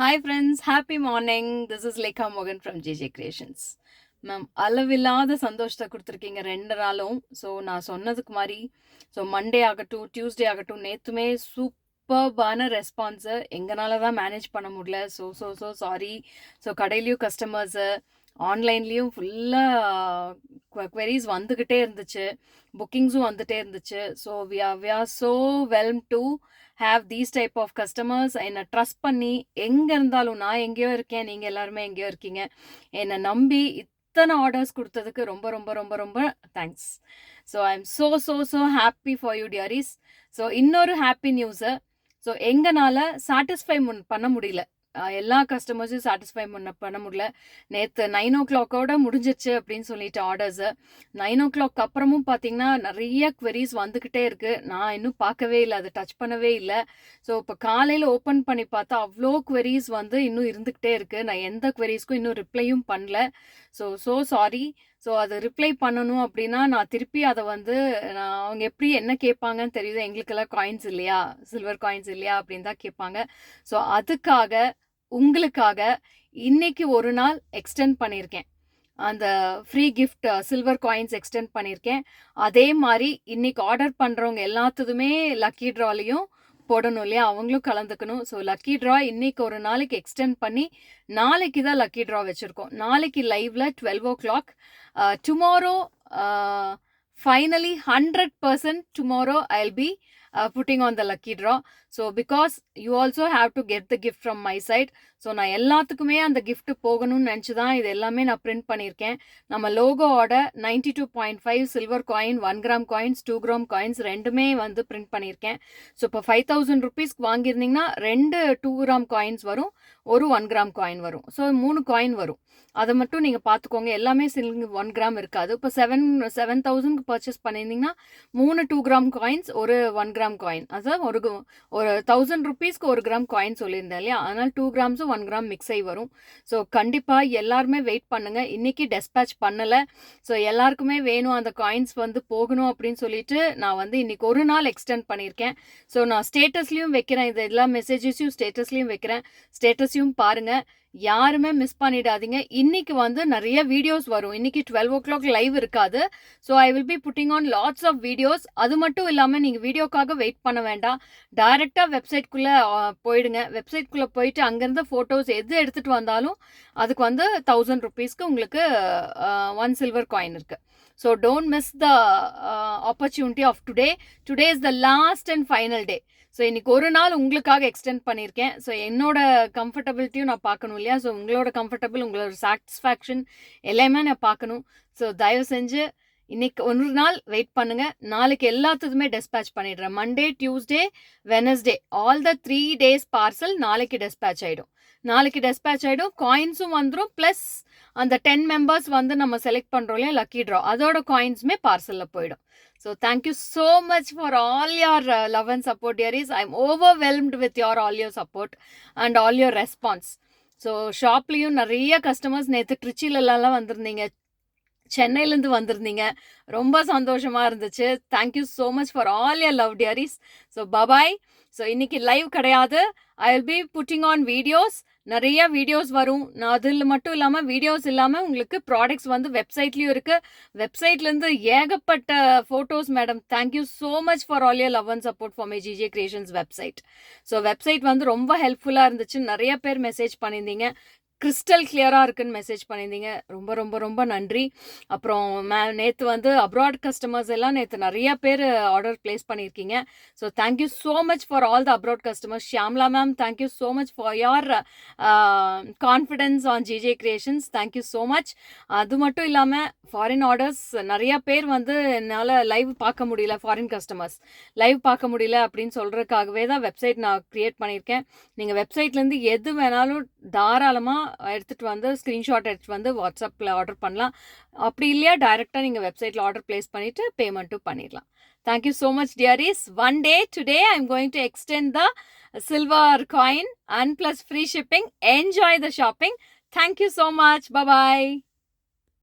Hi friends, happy morning. This is Lekha Mogan from JJ Creations. Ma'am அளவில்லாத சந்தோஷத்தை கொடுத்துருக்கீங்க 2 நாளும். ஸோ நான் சொன்னதுக்கு மாதிரி மண்டே ஆகட்டும், டியூஸ்டே ஆகட்டும், நேற்றுமே சூப்பர்பான ரெஸ்பான்ஸு எங்களால தான் மேனேஜ் பண்ண முடியல. So sorry. ஸோ கடையிலையும் கஸ்டமர்ஸு ஆன்லைன்லேயும் ஃபுல்லாக queries வந்துக்கிட்டே இருந்துச்சு, புக்கிங்ஸும் வந்துட்டே இருந்துச்சு. So we are so whelm to have these type of customers. என்னை ட்ரஸ்ட் பண்ணி எங்கே இருந்தாலும், நான் எங்கேயோ இருக்கேன், நீங்கள் எல்லாருமே எங்கேயோ இருக்கீங்க, என்னை நம்பி இத்தனை ஆர்டர்ஸ் கொடுத்ததுக்கு ரொம்ப ரொம்ப ரொம்ப ரொம்ப thanks. So I am so happy for you dearies. So இன்னொரு ஹாப்பி நியூஸு. ஸோ எங்களால் சாட்டிஸ்ஃபை பண்ண முடியல, எல்லா கஸ்டமர்ஸையும் சாட்டிஸ்ஃபை பண்ண முடியல. நேற்று 9 o'clock முடிஞ்சிச்சு அப்படின்னு சொல்லிட்டு ஆர்டர்ஸு 9 o'clock அப்புறமும் பார்த்தீங்கன்னா நிறைய queries வந்துக்கிட்டே இருக்குது. நான் இன்னும் பார்க்கவே இல்லை, அதை டச் பண்ணவே இல்லை. ஸோ இப்போ காலையில் ஓப்பன் பண்ணி பார்த்தா அவ்வளோ queries வந்து இன்னும் இருந்துக்கிட்டே இருக்குது. நான் எந்த queriesக்கும் இன்னும் ரிப்ளையும் பண்ணல. So sorry. ஸோ அதை ரிப்ளை பண்ணணும் அப்படின்னா நான் திருப்பி அதை வந்து அவங்க எப்படி என்ன கேட்பாங்கன்னு தெரியுது, எங்களுக்கெல்லாம் காயின்ஸ் இல்லையா, சில்வர் காயின்ஸ் இல்லையா அப்படின்னு தான் கேட்பாங்க. ஸோ அதுக்காக உங்களுக்காக இன்னைக்கு ஒரு நாள் எக்ஸ்டெண்ட் பண்ணியிருக்கேன். அந்த free gift silver coins extend பண்ணியிருக்கேன். அதே மாதிரி இன்னைக்கு ஆர்டர் பண்ணுறவங்க எல்லாத்துக்குமே லக்கி ட்ராலையும் போடணும் இல்லையா, அவங்களும் கலந்துக்கணும். ஸோ லக்கி ட்ரா இன்னைக்கு ஒரு நாளைக்கு எக்ஸ்டெண்ட் பண்ணி நாளைக்கு தான் லக்கி ட்ரா வச்சுருக்கோம். நாளைக்கு லைவ்ல 12 o'clock. Tomorrow finally 100% tomorrow I will B putting on the lucky draw. So because you also have to get the gift from my side. So நான் எல்லாத்துக்குமே அந்த கிஃப்ட் போகணும்னு நினச்சி தான் இது எல்லாமே நான் பிரிண்ட் பண்ணியிருக்கேன். நம்ம லோகோவோட 92.5 silver coin, 1 gram coins, 2 gram coins ரெண்டுமே வந்து பிரிண்ட் பண்ணியிருக்கேன். ஸோ இப்போ 5000 ருபீஸ்க்கு வாங்கியிருந்தீங்கன்னா 2 2 gram காயின்ஸ் வரும், ஒரு 1 gram காயின் வரும். ஸோ 3 காயின் வரும். அதை மட்டும் நீங்கள் பார்த்துக்கோங்க. எல்லாமே 1 gram இருக்காது. இப்போ 7,000க்கு பர்ச்சேஸ் பண்ணியிருந்தீங்கன்னா 3 2 gram காயின்ஸ், ஒரு 1 gram காயின். அதான் ஒரு 1000 ருபீஸ்க்கு 1 gram காயின் சொல்லியிருந்தேன் இல்லையா, அதனால் 2 grams 1 gram மிக்ஸ் ஆகி வரும். ஸோ கண்டிப்பாக எல்லாருமே வெயிட் பண்ணுங்க. இன்னைக்கு டெஸ்பேச் பண்ணலை. ஸோ எல்லாருக்குமே வேணும் அந்த காயின்ஸ் வந்து போகணும் அப்படின்னு சொல்லிட்டு நான் வந்து இன்னைக்கு ஒரு நாள் எக்ஸ்டெண்ட் பண்ணியிருக்கேன். ஸோ நான் ஸ்டேட்டஸ்லையும் வைக்கிறேன், இது எல்லா மெசேஜஸையும் ஸ்டேட்டஸ்லையும் வைக்கிறேன். ஸ்டேட்டஸையும் பாருங்கள், யாருமே மிஸ் பண்ணிடாதீங்க. இன்னைக்கு வந்து நிறைய வீடியோஸ் வரும். இன்னைக்கு 12 o'clock லைவ் இருக்காது. So I will be putting on lots of videos. அது மட்டும் இல்லாமல் நீங்கள் வீடியோக்காக வெயிட் பண்ண வேண்டாம், டைரெக்டாக வெப்சைட்குள்ளே போயிடுங்க. வெப்சைட்குள்ளே போயிட்டு அங்கேருந்து ஃபோட்டோஸ் எது எடுத்துகிட்டு வந்தாலும் அதுக்கு வந்து 1000 ருபீஸ்க்கு உங்களுக்கு 1 சில்வர் காயின் இருக்குது. So don't miss the opportunity of today. Today is the last and final day. So இன்னைக்கு ஒரு நாள் உங்களுக்காக எக்ஸ்டெண்ட் பண்ணியிருக்கேன். ஸோ என்னோட கம்ஃபர்டபிலிட்டியும் நான் பார்க்கணும் இல்லையா. ஸோ உங்களோட கம்ஃபர்டபுள், உங்களோட சாட்டிஸ்ஃபேக்ஷன் எல்லாமே நான் பார்க்கணும். ஸோ தயவு செஞ்சு இன்னைக்கு ஒரு நாள் வெயிட் பண்ணுங்க. நாளைக்கு எல்லாத்துக்குமே டெஸ்பேச் பண்ணிடுறேன். Monday, Tuesday, Wednesday, all the 3 days parcel நாளைக்கு டெஸ்பேச் ஆகிடும். காயின்ஸும் வந்துடும். ப்ளஸ் அந்த 10 members வந்து நம்ம செலக்ட் பண்ணுறோம் இல்லையா லக்கி ட்ரா, அதோட காயின்ஸுமே பார்சலில் போயிடும். So thank you so much for all your love and support, dearies. I'm overwhelmed with all your support and all your response. So ஷாப்லேயும் நிறைய கஸ்டமர்ஸ் நேற்று ட்ரிச்சிலெல்லாம் வந்திருந்தீங்க, சென்னையிலேருந்து வந்திருந்தீங்க. ரொம்ப சந்தோஷமாக இருந்துச்சு. Thank you so much for all your love dearies. So bye bye. So இன்னைக்கு live கிடையாது. I will be putting on videos. நிறைய videos வரும். நான் அதில் மட்டும் இல்லாமல் வீடியோஸ் இல்லாமல் உங்களுக்கு ப்ராடக்ட்ஸ் வந்து வெப்சைட்லேயும் இருக்குது. வெப்சைட்லேருந்து ஏகப்பட்ட photos. Madam thank you so much for all your love and support for my GJ creations website. So website வந்து ரொம்ப ஹெல்ப்ஃபுல்லாக இருந்துச்சு. நிறைய பேர் மெசேஜ் பண்ணியிருந்தீங்க, கிறிஸ்டல் கிளியராக இருக்குன்னு மெசேஜ் பண்ணியிருந்தீங்க. ரொம்ப ரொம்ப ரொம்ப நன்றி. அப்புறம் நேற்று வந்து அப்ராட் கஸ்டமர்ஸ் எல்லாம் நேற்று நிறைய பேர் ஆர்டர் பிளேஸ் பண்ணியிருக்கீங்க. So thank you so much for all the abroad customers. Shyamala ma'am thank you so much for your confidence on GJ creations. Thank you so much. அது மட்டும் இல்லாமல் ஃபாரின் ஆர்டர்ஸ் நிறைய பேர் வந்து என்னால் லைவ் பார்க்க முடியல, ஃபாரின் கஸ்டமர்ஸ் லைவ் பார்க்க முடியல அப்படின்னு சொல்கிறதுக்காகவே தான் வெப்சைட் நான் க்ரியேட் பண்ணியிருக்கேன். நீங்கள் வெப்சைட்லேருந்து எது வேணாலும் தாராளமாக எடுத்துகிட்டு வந்து ஸ்க்ரீன்ஷாட் எடுத்துகிட்டு வந்து வாட்ஸ்அப்பில் ஆர்டர் பண்ணலாம். அப்படி இல்லையா டைரெக்டாக நீங்கள் வெப்சைட்டில் ஆர்டர் பிளேஸ் பண்ணிவிட்டு பேமெண்ட்டும் பண்ணிடலாம். Thank you so much dearies. One day today I am going to extend the silver coin and plus free shipping. Enjoy the shopping. Thank you so much. Bye bye.